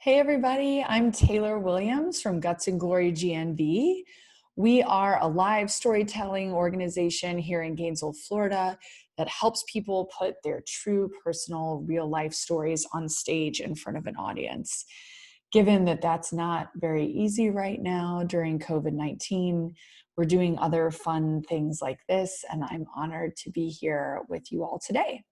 Hey everybody, I'm Taylor Williams from Guts and Glory GNB. We are a live storytelling organization here in Gainesville, Florida that helps people put their true personal real life stories on stage in front of an audience. Given that that's not very easy right now during COVID-19, we're doing other fun things like this, and I'm honored to be here with you all today.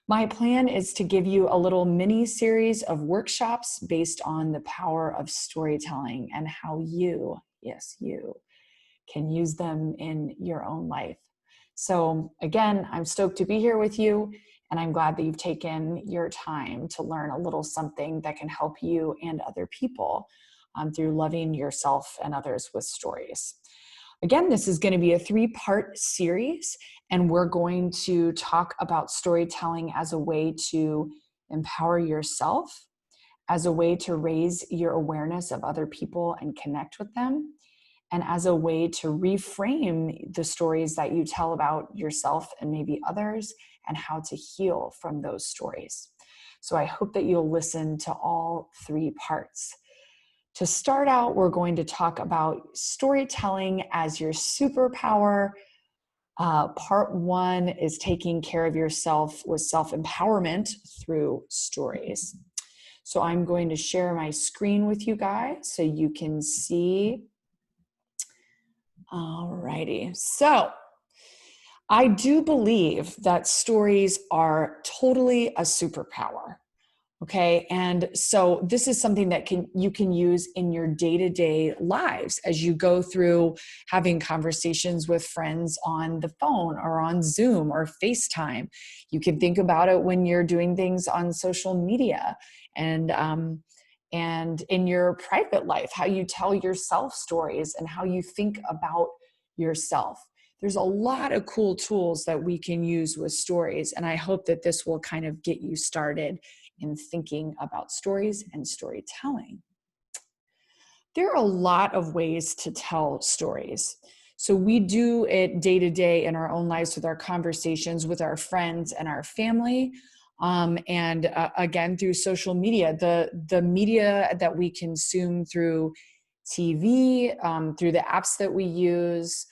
My plan is to give you a little mini series of workshops based on the power of storytelling and how you, yes, you, can use them in your own life. So again, I'm stoked to be here with you, and I'm glad that you've taken your time to learn a little something that can help you and other people through loving yourself and others with stories. Again, this is going to be a 3-part series, and we're going to talk about storytelling as a way to empower yourself, as a way to raise your awareness of other people and connect with them, and as a way to reframe the stories that you tell about yourself and maybe others, and how to heal from those stories. So I hope that you'll listen to all 3 parts. To start out, we're going to talk about storytelling as your superpower. Part 1 is taking care of yourself with self-empowerment through stories. So I'm going to share my screen with you guys so you can see. Alrighty, so I do believe that stories are totally a superpower. Okay, and so this is something that you can use in your day-to-day lives as you go through having conversations with friends on the phone or on Zoom or FaceTime. You can think about it when you're doing things on social media and in your private life, how you tell yourself stories and how you think about yourself. There's a lot of cool tools that we can use with stories, and I hope that this will kind of get you started in thinking about stories and storytelling. There are a lot of ways to tell stories. So we do it day to day in our own lives with our conversations with our friends and our family. Again, through social media, the media that we consume through TV, through the apps that we use,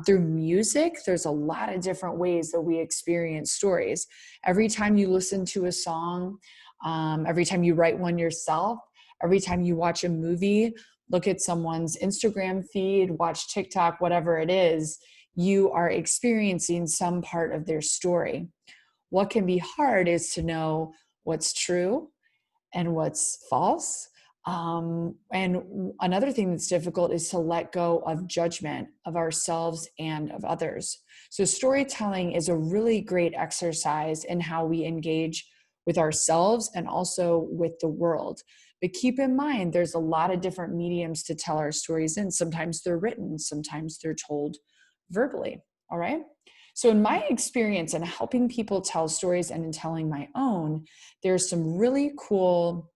through music. There's a lot of different ways that we experience stories. Every time you listen to a song, every time you write one yourself, every time you watch a movie, look at someone's Instagram feed, watch TikTok, whatever it is, you are experiencing some part of their story. What can be hard is to know what's true and what's false. And another thing that's difficult is to let go of judgment of ourselves and of others. So storytelling is a really great exercise in how we engage with ourselves and also with the world. But keep in mind, there's a lot of different mediums to tell our stories in. Sometimes they're written, sometimes they're told verbally, all right? So in my experience in helping people tell stories and in telling my own, there's some really cool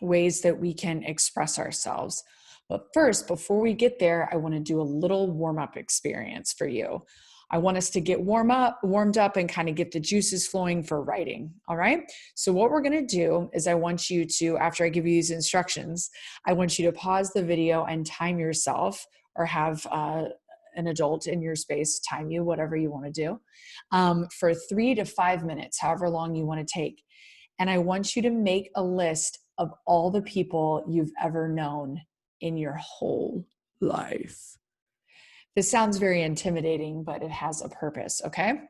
ways that we can express ourselves. But first, before we get there, I want to do a little warm-up experience for you. I want us to get warmed up and kind of get the juices flowing for writing, all right? So what we're going to do is I want you to, after I give you these instructions, I want you to pause the video and time yourself, or have an adult in your space time you, whatever you want to do, for 3 to 5 minutes, however long you want to take. And I want you to make a list of all the people you've ever known in your whole life. This sounds very intimidating, but it has a purpose, okay?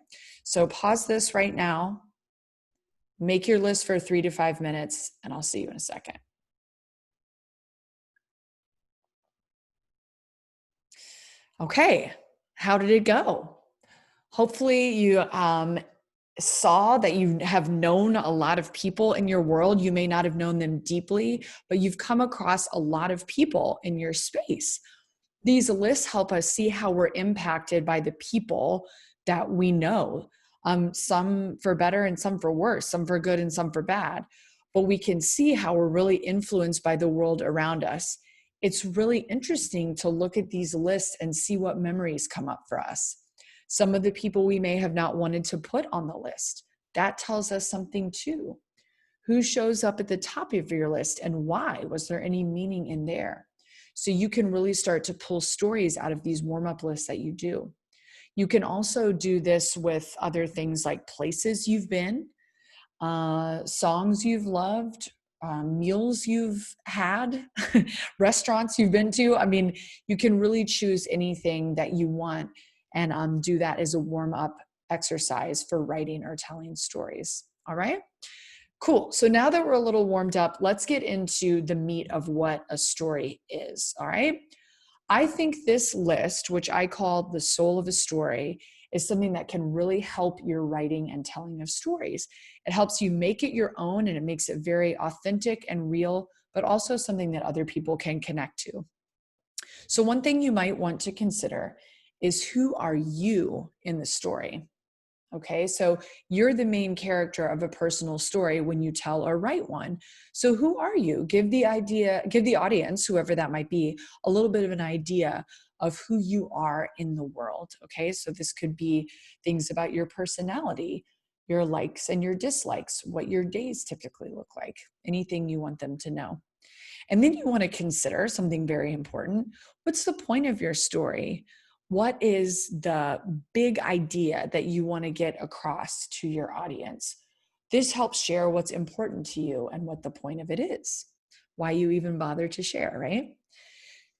So pause this right now, make your list for 3 to 5 minutes, and I'll see you in a second. Okay, how did it go? Hopefully you saw that you have known a lot of people in your world. You may not have known them deeply, but you've come across a lot of people in your space. These lists help us see how we're impacted by the people that we know, some for better and some for worse, some for good and some for bad. But we can see how we're really influenced by the world around us. It's really interesting to look at these lists and see what memories come up for us. Some of the people we may have not wanted to put on the list, that tells us something too. Who shows up at the top of your list and why? Was there any meaning in there? So you can really start to pull stories out of these warm-up lists that you do. You can also do this with other things like places you've been, songs you've loved, meals you've had, restaurants you've been to. I mean, you can really choose anything that you want and do that as a warm-up exercise for writing or telling stories. All right? Cool. So now that we're a little warmed up, let's get into the meat of what a story is. All right. I think this list, which I call the soul of a story, is something that can really help your writing and telling of stories. It helps you make it your own, and it makes it very authentic and real, but also something that other people can connect to. So one thing you might want to consider is, who are you in the story? Okay, so you're the main character of a personal story when you tell or write one. So who are you? Give the audience, whoever that might be, a little bit of an idea of who you are in the world. Okay, so this could be things about your personality, your likes and your dislikes, what your days typically look like, anything you want them to know. And then you want to consider something very important. What's the point of your story? What is the big idea that you want to get across to your audience? This helps share what's important to you and what the point of it is, why you even bother to share, right?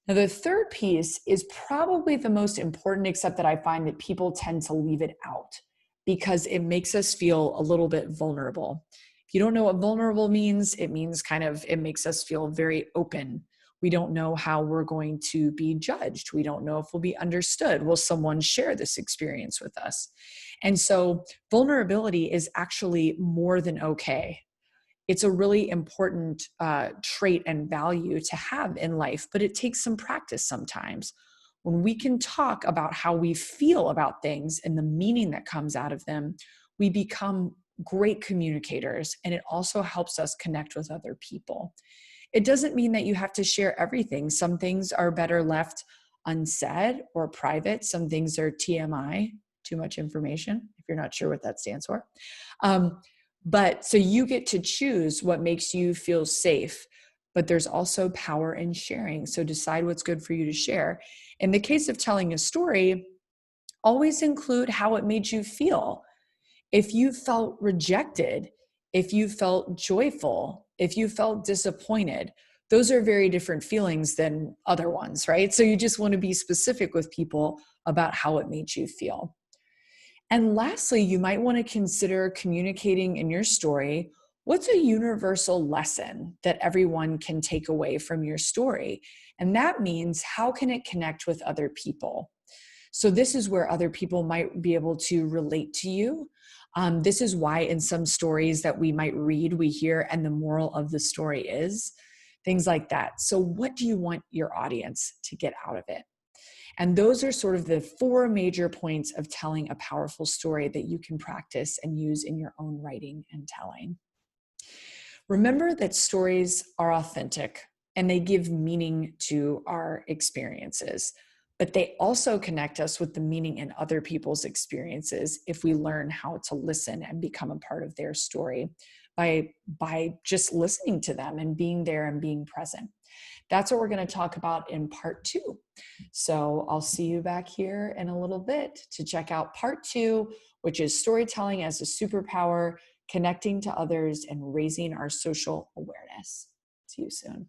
Now, the third piece is probably the most important, except that I find that people tend to leave it out because it makes us feel a little bit vulnerable. If you don't know what vulnerable means, it means it makes us feel very open. We don't know how we're going to be judged. We don't know if we'll be understood. Will someone share this experience with us? And so vulnerability is actually more than okay. It's a really important trait and value to have in life, but it takes some practice sometimes. When we can talk about how we feel about things and the meaning that comes out of them, we become great communicators, and it also helps us connect with other people. It doesn't mean that you have to share everything. Some things are better left unsaid or private. Some things are TMI, too much information, if you're not sure what that stands for. But so you get to choose what makes you feel safe, but there's also power in sharing. So decide what's good for you to share. In the case of telling a story, always include how it made you feel. If you felt rejected, if you felt joyful, if you felt disappointed, those are very different feelings than other ones, right? So you just want to be specific with people about how it made you feel. And lastly, you might want to consider communicating in your story, what's a universal lesson that everyone can take away from your story? And that means, how can it connect with other people? So this is where other people might be able to relate to you. This is why in some stories that we might read, we hear, and the moral of the story is, things like that. So what do you want your audience to get out of it? And those are sort of the four major points of telling a powerful story that you can practice and use in your own writing and telling. Remember that stories are authentic and they give meaning to our experiences, but they also connect us with the meaning in other people's experiences if we learn how to listen and become a part of their story by just listening to them and being there and being present. That's what we're going to talk about in part 2. So I'll see you back here in a little bit to check out part 2, which is storytelling as a superpower, connecting to others, and raising our social awareness. See you soon.